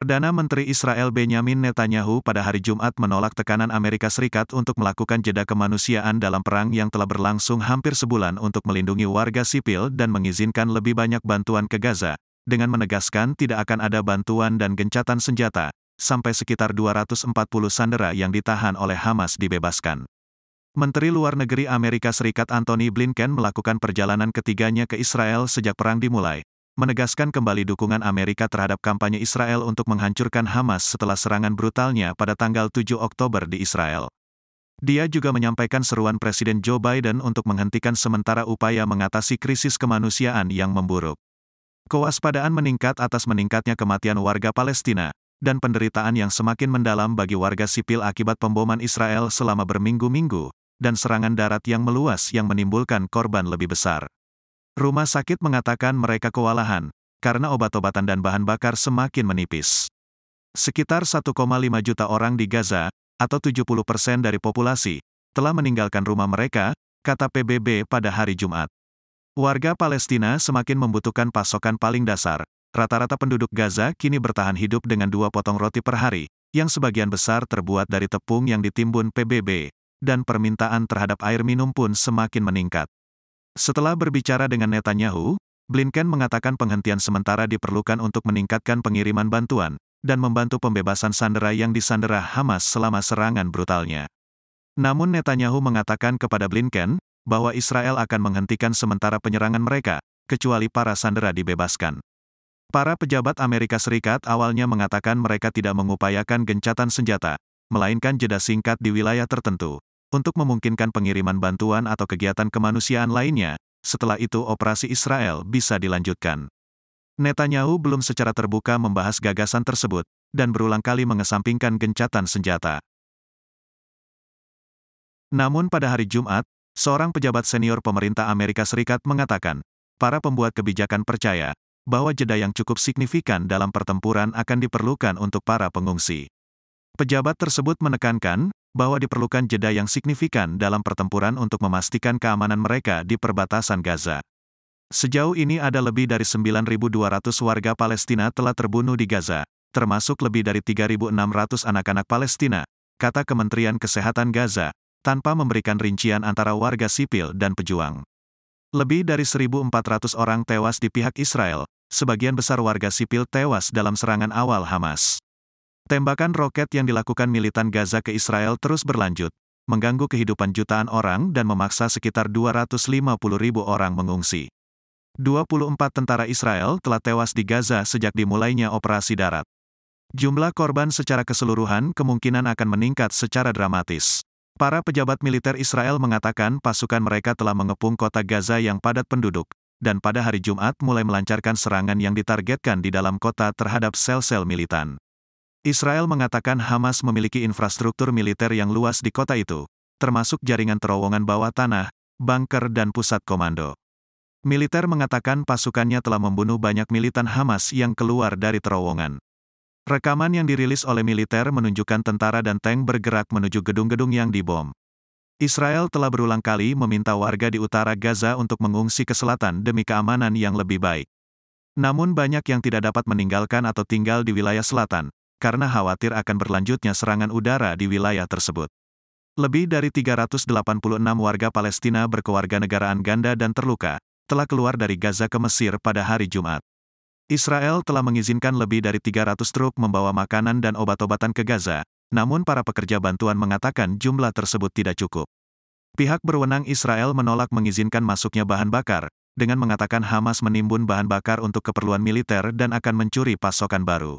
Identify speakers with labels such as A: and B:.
A: Perdana Menteri Israel Benyamin Netanyahu pada hari Jumat menolak tekanan Amerika Serikat untuk melakukan jeda kemanusiaan dalam perang yang telah berlangsung hampir sebulan untuk melindungi warga sipil dan mengizinkan lebih banyak bantuan ke Gaza, dengan menegaskan tidak akan ada bantuan dan gencatan senjata, sampai sekitar 240 sandera yang ditahan oleh Hamas dibebaskan. Menteri Luar Negeri Amerika Serikat Antony Blinken melakukan perjalanan ketiganya ke Israel sejak perang dimulai, menegaskan kembali dukungan Amerika terhadap kampanye Israel untuk menghancurkan Hamas setelah serangan brutalnya pada tanggal 7 Oktober di Israel. Dia juga menyampaikan seruan Presiden Joe Biden untuk menghentikan sementara upaya mengatasi krisis kemanusiaan yang memburuk. Kewaspadaan meningkat atas meningkatnya kematian warga Palestina, dan penderitaan yang semakin mendalam bagi warga sipil akibat pemboman Israel selama berminggu-minggu, dan serangan darat yang meluas yang menimbulkan korban lebih besar. Rumah sakit mengatakan mereka kewalahan, karena obat-obatan dan bahan bakar semakin menipis. Sekitar 1,5 juta orang di Gaza, atau 70% dari populasi, telah meninggalkan rumah mereka, kata PBB pada hari Jumat. Warga Palestina semakin membutuhkan pasokan paling dasar. Rata-rata penduduk Gaza kini bertahan hidup dengan 2 potong roti per hari, yang sebagian besar terbuat dari tepung yang ditimbun PBB, dan permintaan terhadap air minum pun semakin meningkat. Setelah berbicara dengan Netanyahu, Blinken mengatakan penghentian sementara diperlukan untuk meningkatkan pengiriman bantuan, dan membantu pembebasan sandera yang disandera Hamas selama serangan brutalnya. Namun Netanyahu mengatakan kepada Blinken, bahwa Israel akan menghentikan sementara penyerangan mereka, kecuali para sandera dibebaskan. Para pejabat Amerika Serikat awalnya mengatakan mereka tidak mengupayakan gencatan senjata, melainkan jeda singkat di wilayah tertentu, untuk memungkinkan pengiriman bantuan atau kegiatan kemanusiaan lainnya, setelah itu operasi Israel bisa dilanjutkan. Netanyahu belum secara terbuka membahas gagasan tersebut, dan berulang kali mengesampingkan gencatan senjata. Namun pada hari Jumat, seorang pejabat senior pemerintah Amerika Serikat mengatakan, para pembuat kebijakan percaya, bahwa jeda yang cukup signifikan dalam pertempuran akan diperlukan untuk para pengungsi. Pejabat tersebut menekankan, bahwa diperlukan jeda yang signifikan dalam pertempuran untuk memastikan keamanan mereka di perbatasan Gaza. Sejauh ini ada lebih dari 9.200 warga Palestina telah terbunuh di Gaza, termasuk lebih dari 3.600 anak-anak Palestina, kata Kementerian Kesehatan Gaza, tanpa memberikan rincian antara warga sipil dan pejuang. Lebih dari 1.400 orang tewas di pihak Israel, sebagian besar warga sipil tewas dalam serangan awal Hamas. Tembakan roket yang dilakukan militan Gaza ke Israel terus berlanjut, mengganggu kehidupan jutaan orang dan memaksa sekitar 250.000 orang mengungsi. 24 tentara Israel telah tewas di Gaza sejak dimulainya operasi darat. Jumlah korban secara keseluruhan kemungkinan akan meningkat secara dramatis. Para pejabat militer Israel mengatakan pasukan mereka telah mengepung kota Gaza yang padat penduduk, dan pada hari Jumat mulai melancarkan serangan yang ditargetkan di dalam kota terhadap sel-sel militan. Israel mengatakan Hamas memiliki infrastruktur militer yang luas di kota itu, termasuk jaringan terowongan bawah tanah, bunker dan pusat komando. Militer mengatakan pasukannya telah membunuh banyak militan Hamas yang keluar dari terowongan. Rekaman yang dirilis oleh militer menunjukkan tentara dan tank bergerak menuju gedung-gedung yang dibom. Israel telah berulang kali meminta warga di utara Gaza untuk mengungsi ke selatan demi keamanan yang lebih baik. Namun banyak yang tidak dapat meninggalkan atau tinggal di wilayah selatan, karena khawatir akan berlanjutnya serangan udara di wilayah tersebut. Lebih dari 386 warga Palestina berkewarganegaraan ganda dan terluka, telah keluar dari Gaza ke Mesir pada hari Jumat. Israel telah mengizinkan lebih dari 300 truk membawa makanan dan obat-obatan ke Gaza, namun para pekerja bantuan mengatakan jumlah tersebut tidak cukup. Pihak berwenang Israel menolak mengizinkan masuknya bahan bakar, dengan mengatakan Hamas menimbun bahan bakar untuk keperluan militer dan akan mencuri pasokan baru.